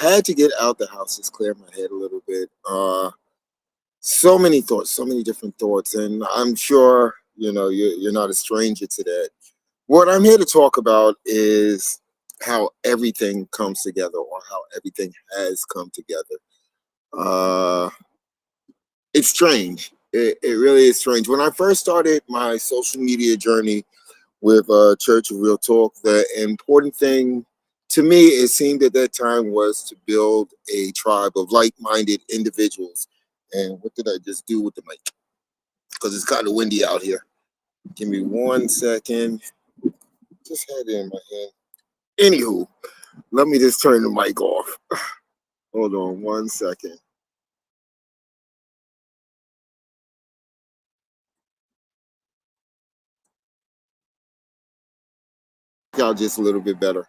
had to get out the house, just clear my head a little bit. So many thoughts, so many different thoughts, and I'm sure you're not a stranger to that. What I'm here to talk about is how everything comes together, or how everything has come together. Uh, it's strange. It really is strange. When I first started my social media journey with Church of Real Talk, the important thing to me, it seemed at that time, was to build a tribe of like-minded individuals. And what did I just do with the mic? Because it's kind of windy out here. Give me 1 second. Just had it in my hand. Anywho, let me just turn the mic off. Hold on 1 second. Out just a little bit better.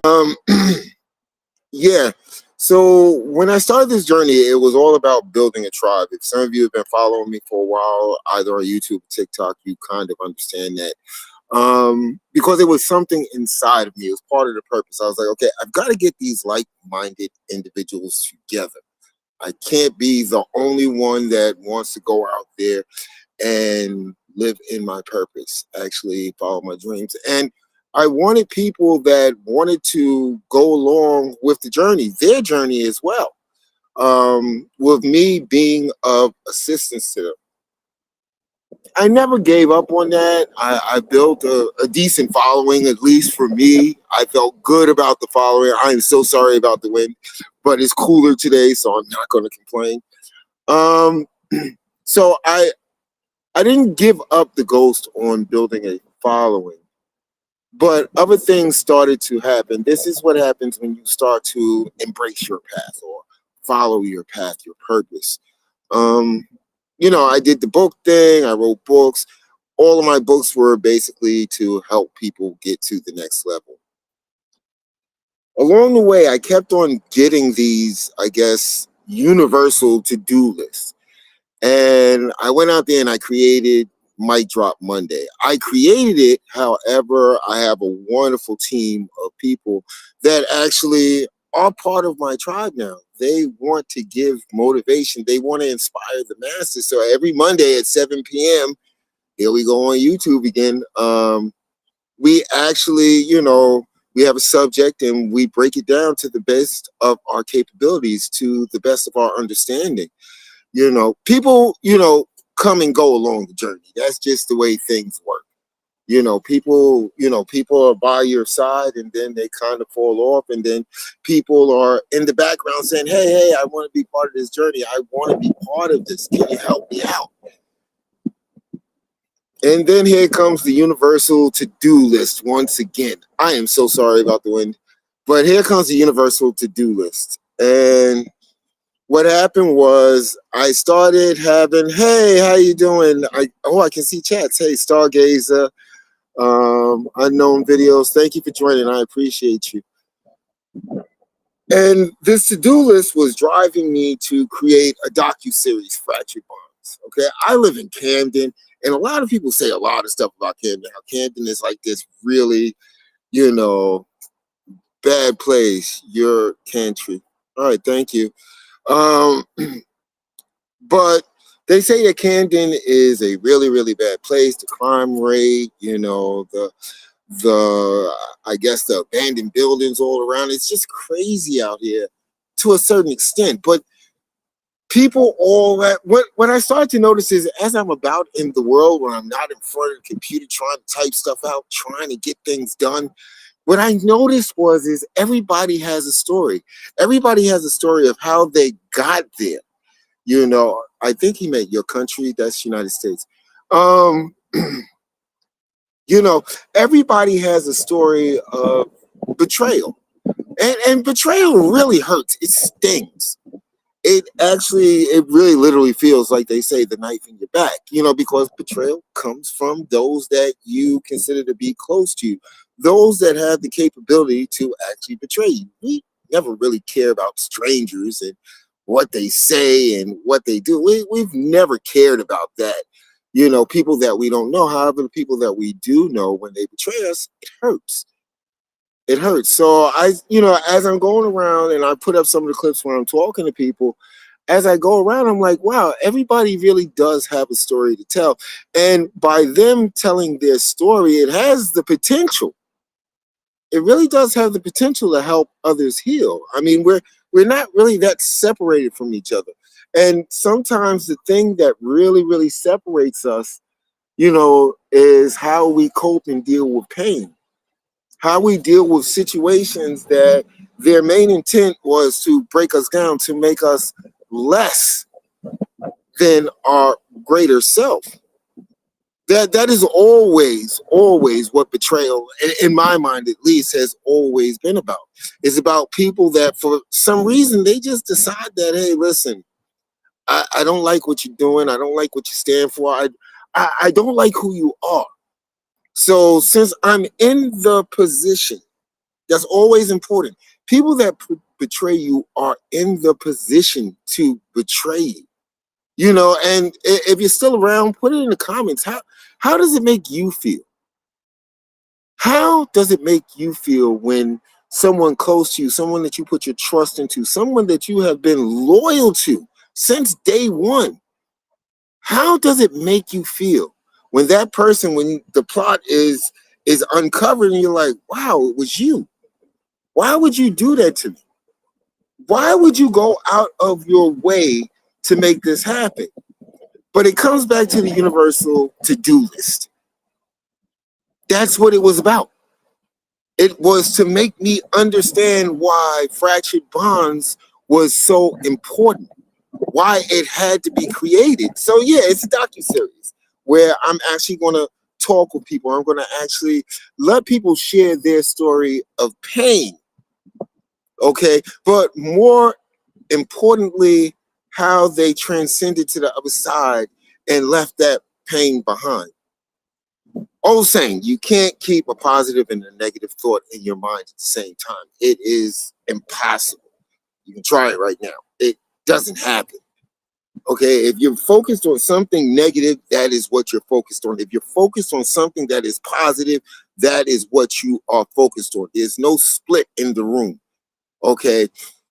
Um, yeah. So when I started this journey, it was all about building a tribe. If some of you have been following me for a while, either on YouTube or TikTok, you kind of understand that. Because it was something inside of me. It was part of the purpose. I was like, okay, I've got to get these like-minded individuals together. I can't be the only one that wants to go out there and live in my purpose, actually follow my dreams. And I wanted people that wanted to go along with the journey, their journey as well, with me being of assistance to them. I never gave up on that. I built a decent following, at least for me. I felt good about the following. I am so sorry about the wind, but it's cooler today, so I'm not going to complain. Um, so I didn't give up the ghost on building a following, but other things started to happen. This is what happens when you start to embrace your path, or follow your path, your purpose. Um, I did the book thing. I wrote books. All of my books were basically to help people get to the next level. Along the way, I kept on getting these, I guess, universal to-do lists. And I went out there and I created Mic Drop Monday. I created it, however, I have a wonderful team of people that actually are part of my tribe now. They want to give motivation. They want to inspire the masses. So every Monday at 7 p.m., here we go on YouTube again. We actually, we have a subject and we break it down to the best of our capabilities, to the best of our understanding. People, come and go along the journey. That's just the way things work. People are by your side and then they kind of fall off, and then people are in the background saying, hey, I want to be part of this journey. I want to be part of this. Can you help me out? And then here comes the universal to-do list once again. I am so sorry about the wind, but here comes the universal to-do list. And what happened was I started having, hey, how you doing? I can see chats. Hey, Stargazer, Unknown Videos. Thank you for joining. I appreciate you. And this to-do list was driving me to create a docu-series, Fractured Bonds. Okay, I live in Camden, and a lot of people say a lot of stuff about Camden. How Camden is like this really, you know, bad place. Your country. All right, thank you. Um, but they say that Camden is a really, really bad place. The crime rate, the I guess the abandoned buildings all around. It's just crazy out here to a certain extent. But people all that what I started to notice is, as I'm about in the world when I'm not in front of the computer trying to type stuff out, trying to get things done, what I noticed is everybody has a story. Everybody has a story of how they got there. I think he meant your country. That's United States. Um, everybody has a story of betrayal. And betrayal really hurts. It stings. It really literally feels like, they say, the knife in your back, because betrayal comes from those that you consider to be close to you, those that have the capability to actually betray you. We never really care about strangers and what they say and what they do. We've never cared about that. People that we don't know. However, the people that we do know, when they betray us, it hurts. It hurts. So as I'm going around and I put up some of the clips when I'm talking to people, as I go around, I'm like, wow, everybody really does have a story to tell. And by them telling their story, it has the potential. It really does have the potential to help others heal. I mean, we're not really that separated from each other. And sometimes the thing that really, really separates us, is how we cope and deal with pain, how we deal with situations that their main intent was to break us down, to make us less than our greater self. That is always what betrayal, in my mind at least, has always been about. It's about people that for some reason they just decide that, hey, listen, I don't like what you're doing. I don't like what you stand for. I don't like who you are. So since I'm in the position, that's always important. People that betray you are in the position to betray you. And if you're still around, put it in the comments. How does it make you feel? How does it make you feel when someone close to you, someone that you put your trust into, someone that you have been loyal to since day one? How does it make you feel when that person, when the plot is uncovered and you're like, wow, it was you? Why would you do that to me? Why would you go out of your way to make this happen? But it comes back to the universal to-do list. That's what it was about. It was to make me understand why fractured bonds was so important, why it had to be created. So yeah, it's a docuseries where I'm actually going to talk with people. I'm going to actually let people share their story of pain. Okay, but more importantly, how they transcended to the other side and left that pain behind. Old saying, you can't keep a positive and a negative thought in your mind at the same time. It is impossible. You can try it right now. It doesn't happen. Okay, if you're focused on something negative, that is what you're focused on. If you're focused on something that is positive, that is what you are focused on. There's no split in the room. Okay,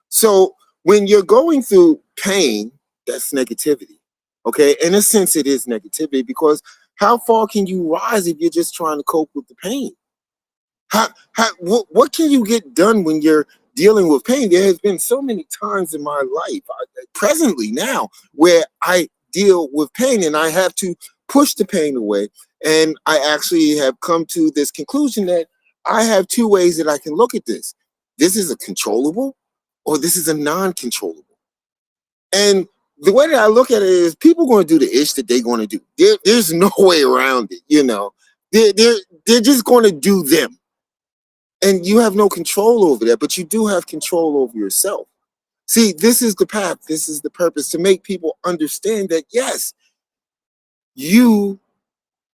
so when you're going through pain, that's negativity. Okay, in a sense, it is negativity because how far can you rise if you're just trying to cope with the pain? What can you get done when you're dealing with pain? There has been so many times in my life, presently now, where I deal with pain and I have to push the pain away. And I actually have come to this conclusion that I have two ways that I can look at this. This is a controllable or this is a non-controllable. And the way that I look at it is people going to do the ish that they're going to do. There's no way around it. They're just going to do them. And you have no control over that, but you do have control over yourself. See, this is the path. This is the purpose, to make people understand that, yes, you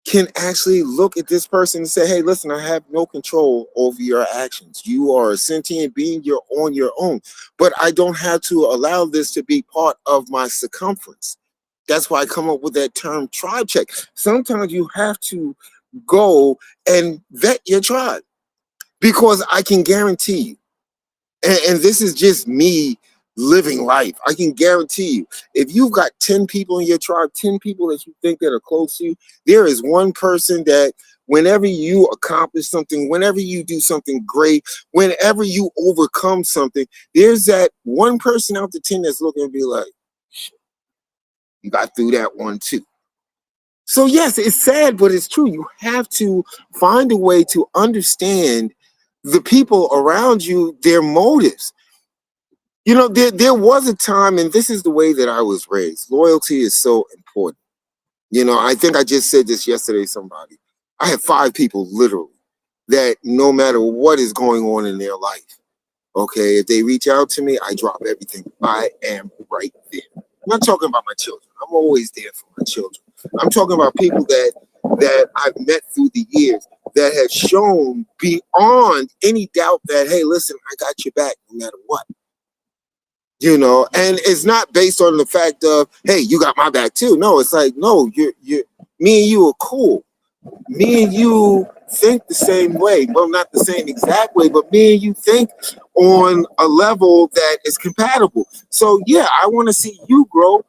can actually look at this person and say, hey, listen, I have no control over your actions. You are a sentient being. You're on your own. But I don't have to allow this to be part of my circumference. That's why I come up with that term tribe check. Sometimes you have to go and vet your tribe, because I can guarantee you, and this is just me living life, I can guarantee you, if you've got 10 people in your tribe, 10 people that you think that are close to you, there is one person that whenever you accomplish something, whenever you do something great, whenever you overcome something, there's that one person out the 10 that's looking and be like, you got through that one too. So yes, it's sad, but it's true. You have to find a way to understand the people around you, their motives. There was a time, and this is the way that I was raised. Loyalty is so important. I think I just said this yesterday to somebody. I have 5 people literally that no matter what is going on in their life, okay, if they reach out to me, I drop everything. I am right there. I'm not talking about my children. I'm always there for my children. I'm talking about people that I've met through the years that have shown beyond any doubt that, hey, listen, I got your back no matter what. And it's not based on the fact of, hey, you got my back too. No, it's like, no, you're me and you are cool. Me and you think the same way. Well, not the same exact way, but me and you think on a level that is compatible. So yeah, I want to see you grow.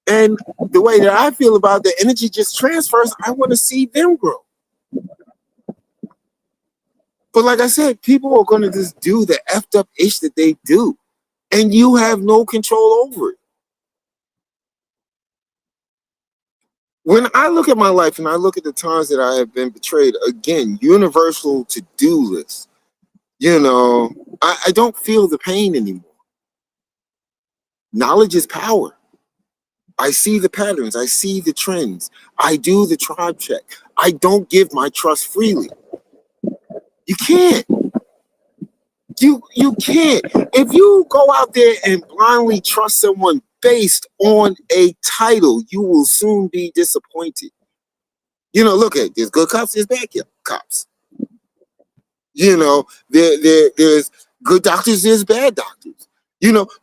And the way that I feel about the energy just transfers, I want to see them grow. But like I said, people are going to just do the effed up ish that they do, and you have no control over it. When I look at my life and I look at the times that I have been betrayed, again, universal to-do list, I don't feel the pain anymore. Knowledge is power. I see the patterns. I see the trends. I do the tribe check. I don't give my trust freely. You can't. You can't. If you go out there and blindly trust someone based on a title, you will soon be disappointed. Look at there's good cops, there's bad cops. There's good doctors, there's bad doctors.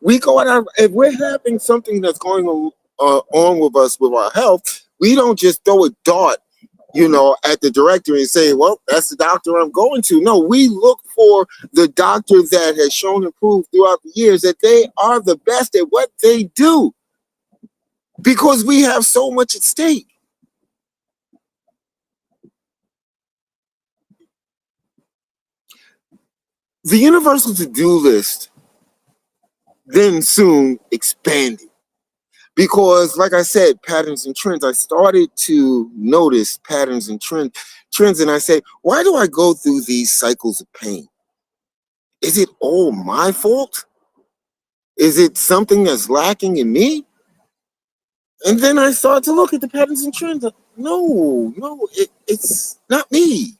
We go out if we're having something that's going on with us with our health, we don't just throw a dart at the director and say, well, that's the doctor I'm going to. No, we look for the doctor that has shown and proved throughout the years that they are the best at what they do, because we have so much at stake. The universal to-do list then soon expanded. Because, like I said, patterns and trends, I started to notice patterns and trends, and I say, why do I go through these cycles of pain? Is it all my fault? Is it something that's lacking in me? And then I start to look at the patterns and trends. No, it's not me.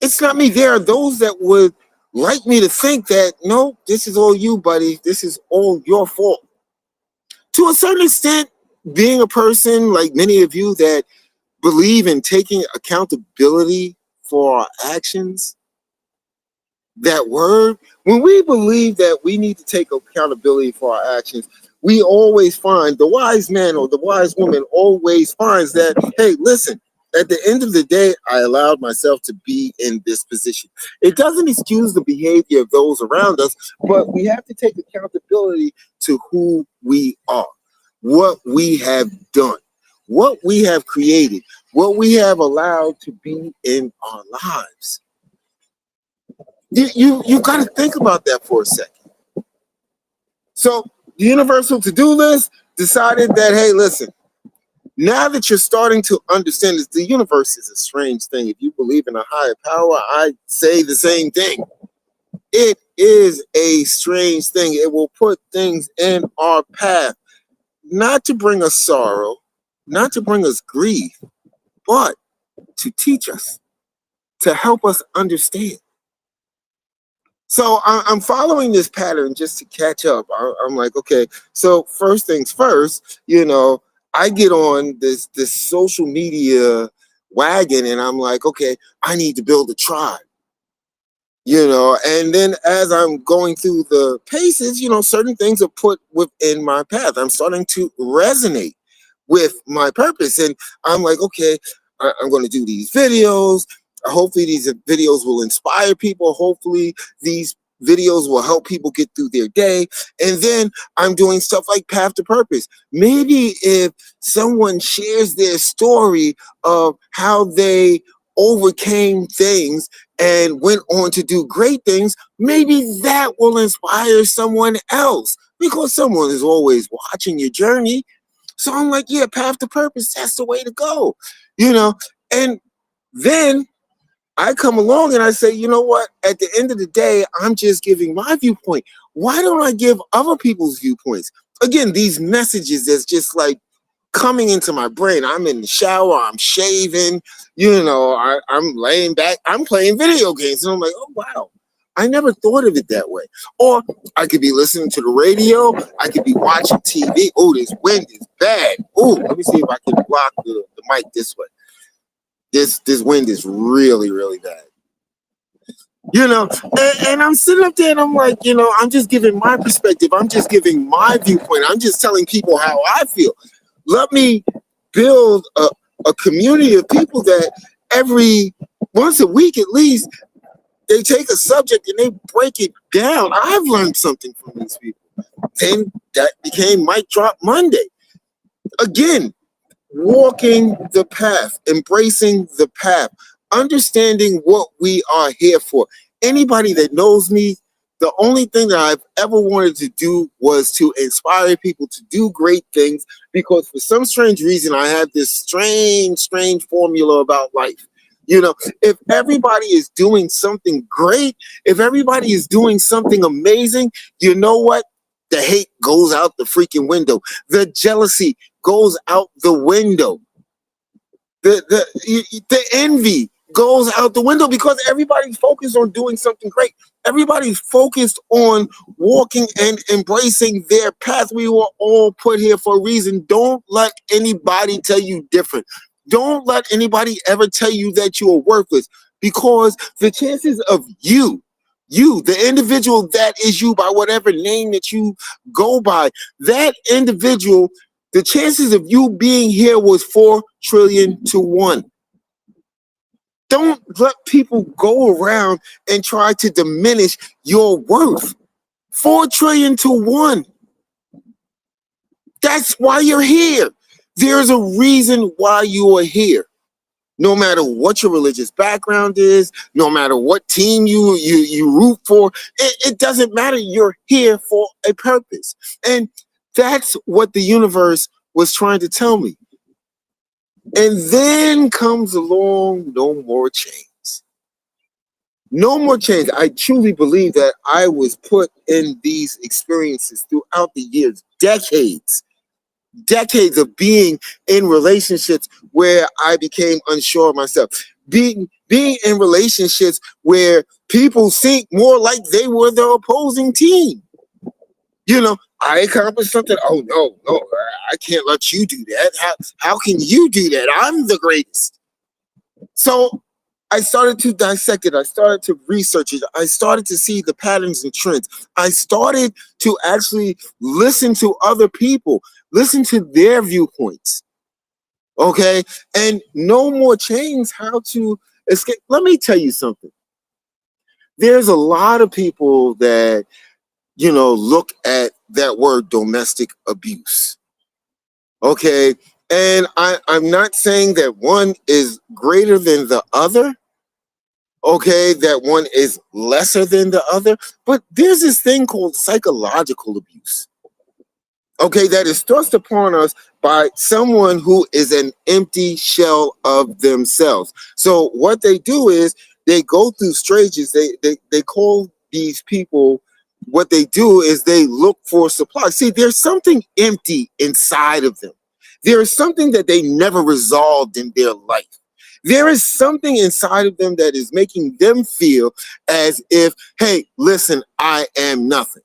It's not me. There are those that would like me to think that, no, this is all you, buddy. This is all your fault. To a certain extent, being a person like many of you that believe in taking accountability for our actions, that word, when we believe that we need to take accountability for our actions, we always find, the wise man or the wise woman always finds that, hey, listen, at the end of the day, I allowed myself to be in this position. It doesn't excuse the behavior of those around us, but we have to take accountability to who we are, what we have done, what we have created, what we have allowed to be in our lives. You got to think about that for a second. So the universal to-do list decided that, hey, listen, now that you're starting to understand this, the universe is a strange thing. If you believe in a higher power, I say the same thing. It is a strange thing. It will put things in our path, not to bring us sorrow, not to bring us grief, but to teach us, to help us understand. So I'm following this pattern just to catch up. I'm like, okay, so first things first, I get on this social media wagon and I'm like, okay, I need to build a tribe. And then as I'm going through the paces, certain things are put within my path. I'm starting to resonate with my purpose. And I'm like, okay, I'm going to do these videos. Hopefully these videos will inspire people. Hopefully these videos will help people get through their day. And then I'm doing stuff like Path to Purpose. Maybe if someone shares their story of how they overcame things and went on to do great things, maybe that will inspire someone else, because someone is always watching your journey. So I'm like, yeah, Path to Purpose, that's the way to go, And then I come along and I say, you know what? At the end of the day, I'm just giving my viewpoint. Why don't I give other people's viewpoints? Again, these messages that's just like coming into my brain. I'm in the shower, I'm shaving, I'm laying back, I'm playing video games. And I'm like, oh, wow, I never thought of it that way. Or I could be listening to the radio. I could be watching TV. Oh, this wind is bad. Oh, let me see if I can block the mic this way. This wind is really, really bad. And I'm sitting up there and I'm like, I'm just giving my perspective. I'm just giving my viewpoint. I'm just telling people how I feel. Let me build a community of people that every once a week at least, they take a subject and they break it down. I've learned something from these people. Then that became Mic Drop Monday. Again, walking the path, embracing the path, understanding what we are here for. Anybody that knows me, the only thing that I've ever wanted to do was to inspire people to do great things, because for some strange reason, I have this strange formula about life. You know, if everybody is doing something great, if everybody is doing something amazing, you know what? The hate goes out the freaking window. The jealousy goes out the window. The envy goes out the window, because everybody's focused on doing something great. Everybody's focused on walking and embracing their path. We were all put here for a reason. Don't let anybody tell you different. Don't let anybody ever tell you that you are worthless, because the chances of you, the individual that is you, by whatever name that you go by, that individual, the chances of you being here was 4 trillion to 1. Don't let people go around and try to diminish your worth. 4 trillion to 1. That's why you're here. There's a reason why you are here. No matter what your religious background is, no matter what team you root for, it doesn't matter. You're here for a purpose. And that's what the universe was trying to tell me. And then comes along no more chains. No more chains. I truly believe that I was put in these experiences throughout the years, decades of being in relationships where I became unsure of myself. Being in relationships where people think more like they were the opposing team. You know, I accomplished something. Oh no, I can't let you do that. How can you do that? I'm the greatest. So I started to dissect it. I started to research it. I started to see the patterns and trends. I started to actually listen to other people, listen to their viewpoints. Okay. And no more chains, how to escape. Let me tell you something. There's a lot of people that, look at that word domestic abuse. Okay. And I'm not saying that one is greater than the other. Okay, that one is lesser than the other. But there's this thing called psychological abuse. Okay, that is thrust upon us by someone who is an empty shell of themselves. So what they do is they go through stages. They call these people, what they do is they look for supply. See, there's something empty inside of them. There is something that they never resolved in their life. There is something inside of them that is making them feel as if, hey, listen, I am nothing.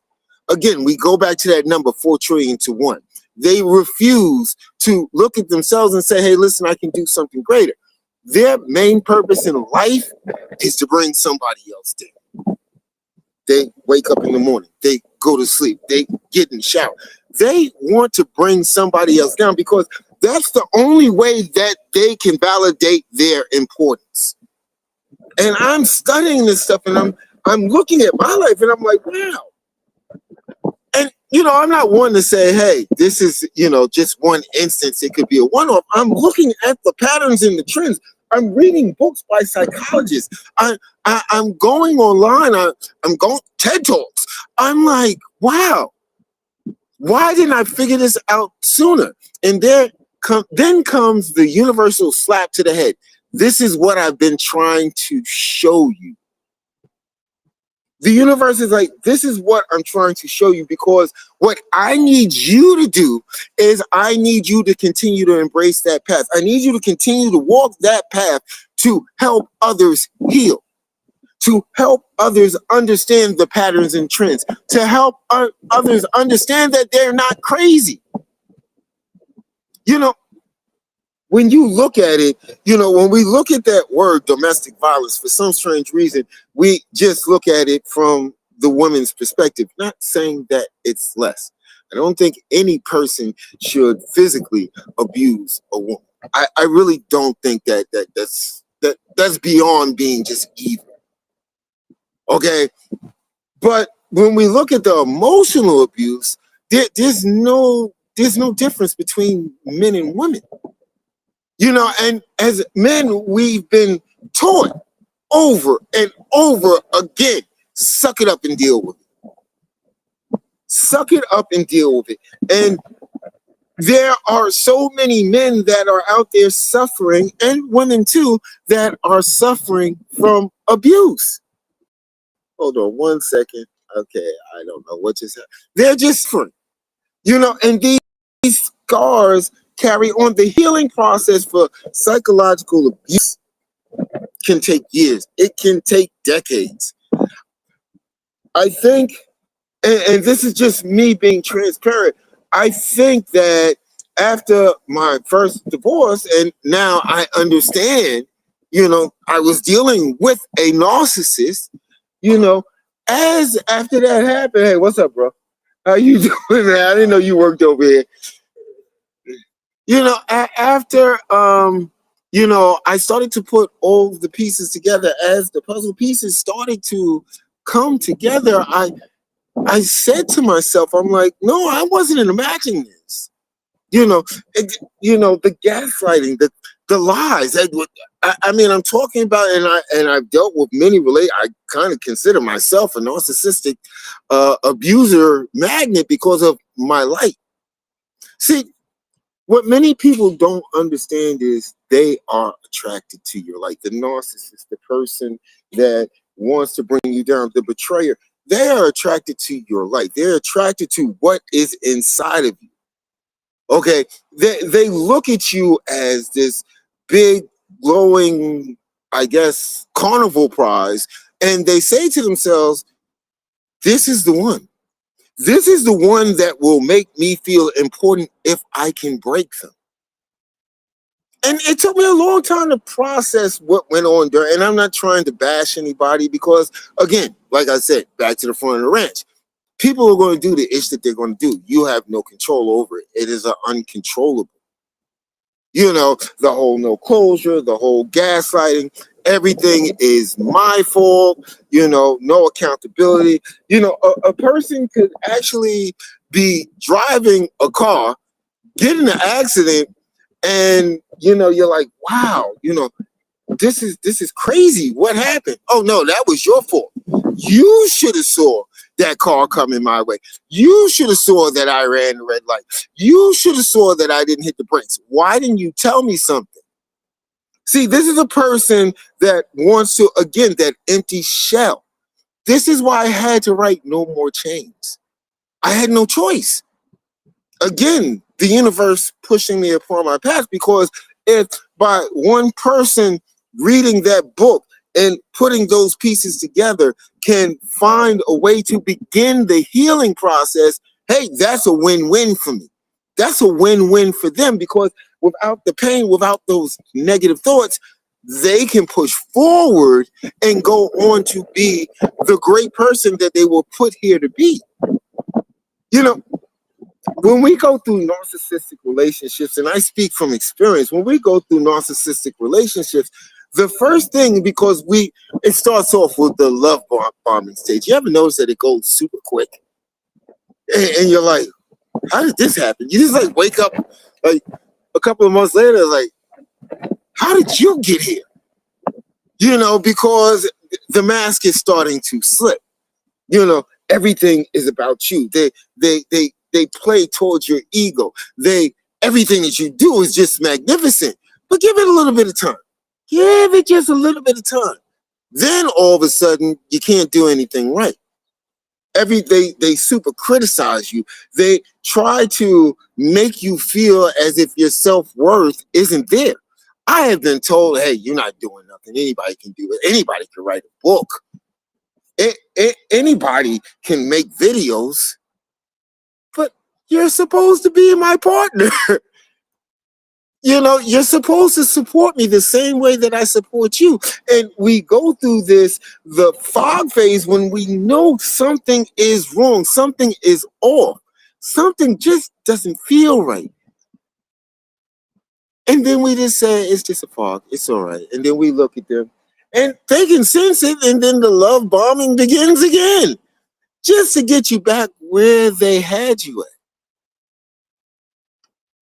Again, we go back to that number 4 trillion to 1. They refuse to look at themselves and say, hey, listen, I can do something greater. Their main purpose in life is to bring somebody else down. They wake up in the morning. They go to sleep. They get in the shower. They want to bring somebody else down because that's the only way that they can validate their importance. And I'm studying this stuff and I'm looking at my life and I'm like, wow. And, I'm not one to say, hey, this is, just one instance. It could be a one-off. I'm looking at the patterns and the trends. I'm reading books by psychologists. I'm going online. I'm going TED Talks. I'm like, wow, why didn't I figure this out sooner? And then comes the universal slap to the head. This is what I've been trying to show you. The universe is like, this is what I'm trying to show you, because what I need you to do is I need you to continue to embrace that path. I need you to continue to walk that path to help others heal, to help others understand the patterns and trends, to help others understand that they're not crazy. When you look at it, when we look at that word domestic violence, for some strange reason, we just look at it from the woman's perspective, not saying that it's less. I don't think any person should physically abuse a woman. I really don't think that's That's beyond being just evil. Okay, but when we look at the emotional abuse, there's no difference between men and women. And as men, we've been taught over and over again, suck it up and deal with it. Suck it up and deal with it. And there are so many men that are out there suffering, and women too, that are suffering from abuse. Hold on one second. Okay, I don't know what just happened. They're just free. And these scars carry on. The healing process for psychological abuse can take years. It can take decades. I think, and this is just me being transparent, I think that after my first divorce, and now I understand, I was dealing with a narcissist, as after that happened. Hey, what's up, bro? How you doing, man? I didn't know you worked over here. After I started to put all the pieces together. As the puzzle pieces started to come together, I said to myself, I'm like, no, I wasn't imagining this. The gaslighting, the lies. I mean, I'm talking about, and I've dealt with many I kind of consider myself a narcissistic abuser magnet because of my light. See, what many people don't understand is they are attracted to your light. The narcissist, the person that wants to bring you down, the betrayer, they are attracted to your light. They're attracted to what is inside of you. Okay, they look at you as this big, glowing, I guess, carnival prize, and they say to themselves, this is the one. This is the one that will make me feel important if I can break them. And it took me a long time to process what went on there. And I'm not trying to bash anybody because, again, like I said, back to the front of the ranch, people are going to do the ish that they're going to do. You have no control over it. It is uncontrollable. The whole no closure, the whole gaslighting, everything is my fault, no accountability. A person could actually be driving a car, get in an accident, and you're like, wow, this is crazy. What happened? Oh no, that was your fault. You should have saw that car coming my way. You should have saw that I ran the red light. You should have saw that I didn't hit the brakes. Why didn't you tell me something? See, this is a person that wants to, again, that empty shell. This is why I had to write No More Chains. I had no choice. Again, the universe pushing me upon my path, because if by one person reading that book and putting those pieces together can find a way to begin the healing process, hey, that's a win-win for me. That's a win-win for them, because without the pain, without those negative thoughts, they can push forward and go on to be the great person that they were put here to be. When we go through narcissistic relationships, and I speak from experience, when we go through narcissistic relationships, the first thing, because it starts off with the love bombing stage. You ever notice that it goes super quick? And you're like, how did this happen? You just like wake up like a couple of months later, like, how did you get here? Because the mask is starting to slip. Everything is about you. They play towards your ego. Everything that you do is just magnificent. But give it a little bit of time. Give it just a little bit of time. Then all of a sudden you can't do anything right. They super criticize you. They try to make you feel as if your self-worth isn't there. I have been told, hey, you're not doing nothing. Anybody can do it. Anybody can write a book. Anybody can make videos. But you're supposed to be my partner. You're supposed to support me the same way that I support you. And we go through the fog phase, when we know something is wrong, something is off, something just doesn't feel right. And then we just say, it's just a fog. It's all right. And then we look at them and they can sense it. And then the love bombing begins again just to get you back where they had you at.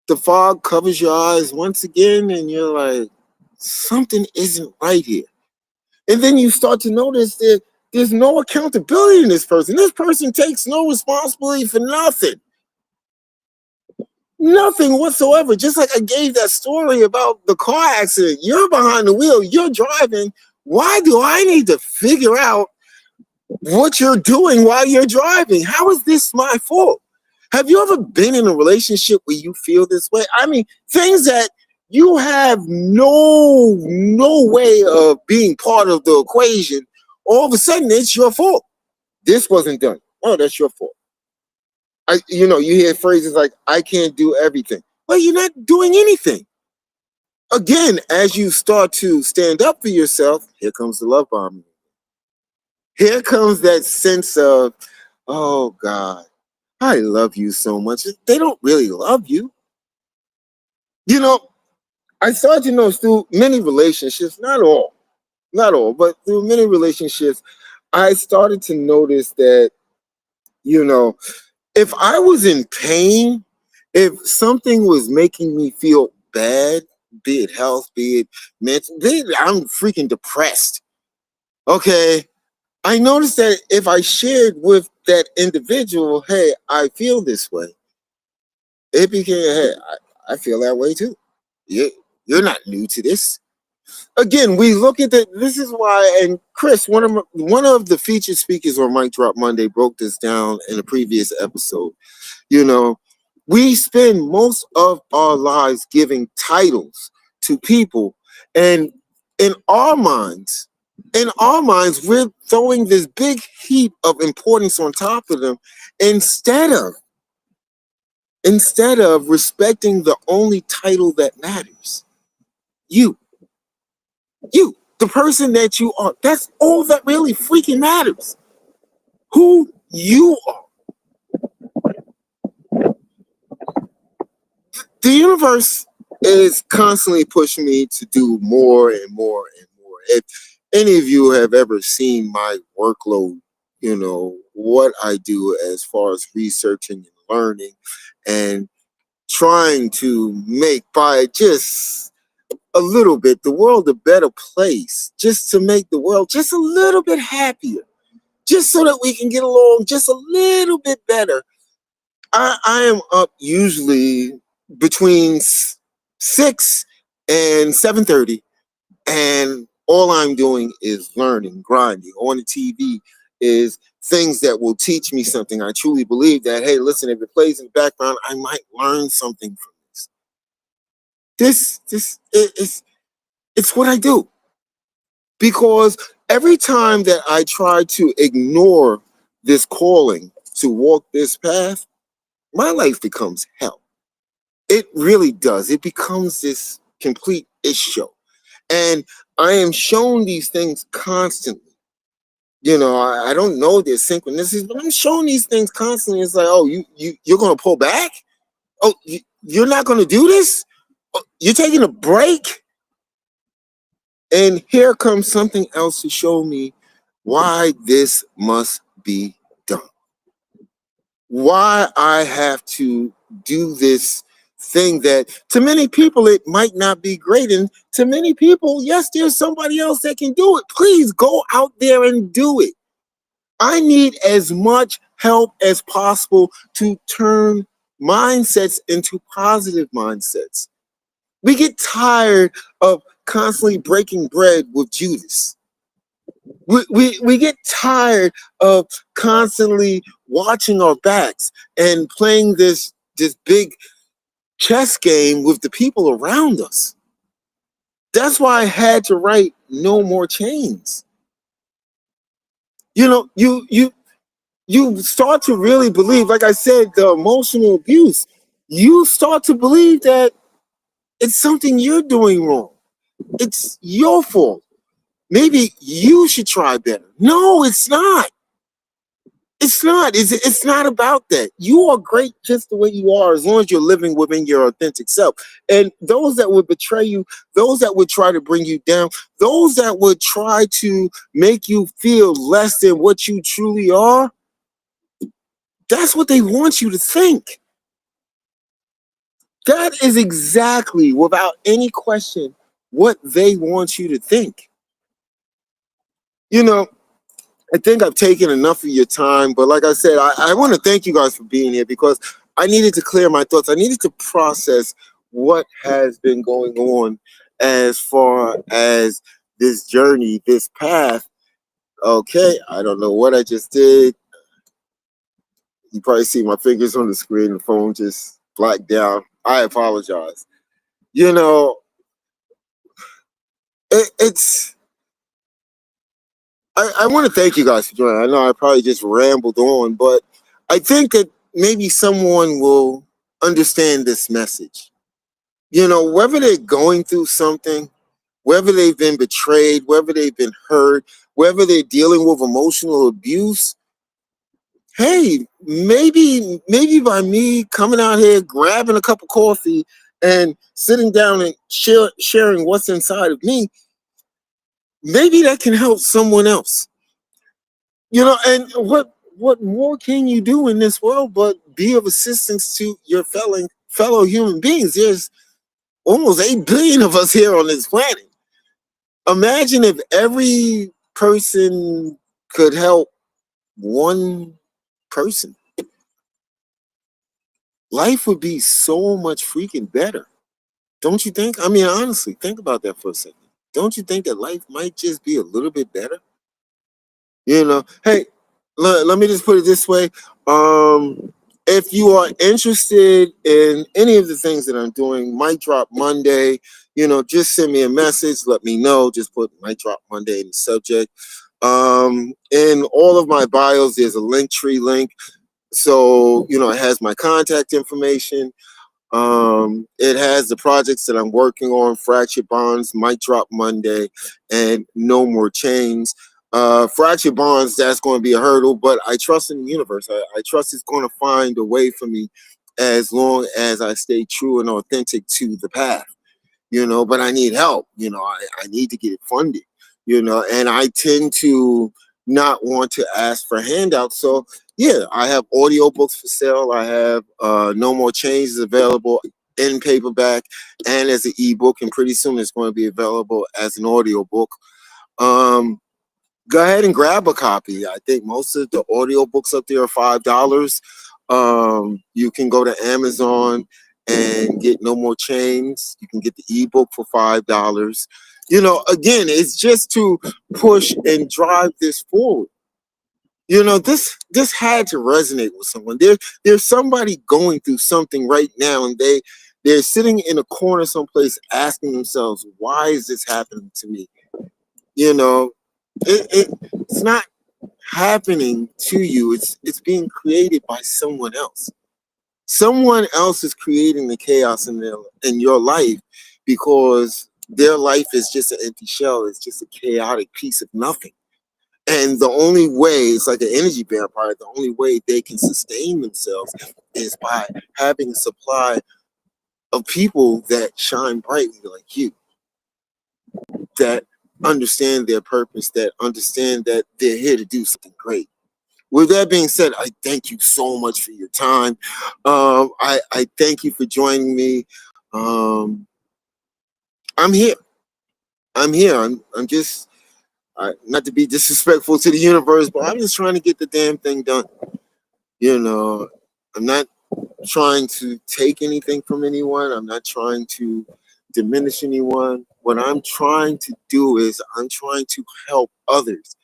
The fog covers your eyes once again, and you're like, something isn't right here. And then you start to notice that there's no accountability in this person. This person takes no responsibility for nothing. Nothing whatsoever. Just like I gave that story about the car accident. You're behind the wheel, you're driving. Why do I need to figure out what you're doing while you're driving? How is this my fault? Have you ever been in a relationship where you feel this way? I mean, things that you have no way of being part of the equation. All of a sudden, it's your fault. This wasn't done. Oh, that's your fault. You hear phrases like, I can't do everything. Well, you're not doing anything. Again, as you start to stand up for yourself, here comes the love bombing. Here comes that sense of, oh God, I love you so much. They don't really love you. You know, I started to notice through many relationships, not all, but through many relationships, I started to notice that, if I was in pain, if something was making me feel bad, be it health, be it mental, I'm freaking depressed. Okay. I noticed that if I shared with that individual, hey, I feel this way, it became, hey, I feel that way too. You're not new to this. Again, we look at that. This is why, and Chris, one of the featured speakers on Mic Drop Monday broke this down in a previous episode. You know, we spend most of our lives giving titles to people, and in our minds, we're throwing this big heap of importance on top of them instead of respecting the only title that matters. You, the person that you are. That's all that really freaking matters. Who you are. The universe is constantly pushing me to do more and more and more. If any of you have ever seen my workload, what I do as far as researching and learning and trying to make by just a little bit the world a better place, just to make the world just a little bit happier, just so that we can get along just a little bit better. I am up usually between 6 and 7:30, and all I'm doing is learning, grinding. On the TV is things that will teach me something. I truly believe that, hey, listen, if it plays in the background, I might learn something from this. It's what I do. Because every time that I try to ignore this calling to walk this path, my life becomes hell. It really does. It becomes this complete issue. And I am shown these things constantly. I don't know their synchronicities, but I'm shown these things constantly. It's like, oh, you're gonna pull back? Oh, you're not gonna do this? Oh, you're taking a break? And here comes something else to show me why this must be done. Why I have to do this thing that to many people it might not be great, and to many people, yes, there's somebody else that can do it. Please go out there and do it. I need as much help as possible to turn mindsets into positive mindsets. We get tired of constantly breaking bread with Judas. We get tired of constantly watching our backs and playing this big chess game with the people around us. That's why I had to write No More Chains. You start to really believe, like I said, the emotional abuse, you start to believe that it's something you're doing wrong. It's your fault. Maybe you should try better. No, it's not. It's not about that. You are great just the way you are, as long as you're living within your authentic self. And those that would betray you, those that would try to bring you down, those that would try to make you feel less than what you truly are, that's what they want you to think. That is exactly, without any question, what they want you to think. You know, I think I've taken enough of your time, but like I said, I want to thank you guys for being here, because I needed to clear my thoughts. I needed to process what has been going on as far as this journey, this path. Okay, I don't know what I just did. You probably see my fingers on the screen, the phone just blacked out. I apologize. You know, it's I want to thank you guys for joining. I know I probably just rambled on, but I think that maybe someone will understand this message. You know, whether they're going through something, whether they've been betrayed, whether they've been hurt, whether they're dealing with emotional abuse, hey, maybe by me coming out here, grabbing a cup of coffee and sitting down and sharing what's inside of me, maybe that can help someone else. You know, and what more can you do in this world but be of assistance to your fellow human beings? There's almost 8 billion of us here on this planet. Imagine if every person could help one person. Life would be so much freaking better. Don't you think? I mean, honestly, think about that for a second. Don't you think that life might just be a little bit better? You know, hey, let me just put it this way. If you are interested in any of the things that I'm doing, might drop Monday, you know, just send me a message, let me know. Just put might drop Monday in the subject. In all of my bios, there's a link tree link. So, you know, it has my contact information. It has the projects that I'm working on, Fractured Bonds, might drop Monday, and No More Chains. Fractured Bonds, that's going to be a hurdle, but I trust in the universe. I trust it's going to find a way for me, as long as I stay true and authentic to the path, you know, but I need help. You know, I need to get it funded, you know, and I tend to not want to ask for handouts. So yeah, I have audiobooks for sale. I have No More Changes available in paperback and as an ebook, and pretty soon it's going to be available as an audiobook. Um, Go ahead and grab a copy. I think most of the audiobooks up there are $5. You can go to Amazon and get No More Chains. You can get the ebook for $5. You know, again, it's just to push and drive this forward. You know, this had to resonate with someone. There's somebody going through something right now, and they're sitting in a corner someplace asking themselves, why is this happening to me? You know, it's not happening to you. It's being created by someone else. Someone else is creating the chaos in your life, because their life is just an empty shell. It's just a chaotic piece of nothing. And the only way, it's like an energy vampire, the only way they can sustain themselves is by having a supply of people that shine brightly like you, that understand their purpose, that understand that they're here to do something great. With that being said, I thank you so much for your time. I thank you for joining me. Um, I'm here. I'm here. I'm just, not to be disrespectful to the universe, but I'm just trying to get the damn thing done. You know, I'm not trying to take anything from anyone. I'm not trying to diminish anyone. What I'm trying to do is I'm trying to help others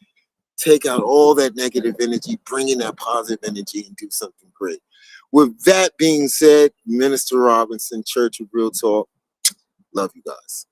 take out all that negative energy, bring in that positive energy, and do something great. With that being said, Minister Robinson, Church of Real Talk, love you guys.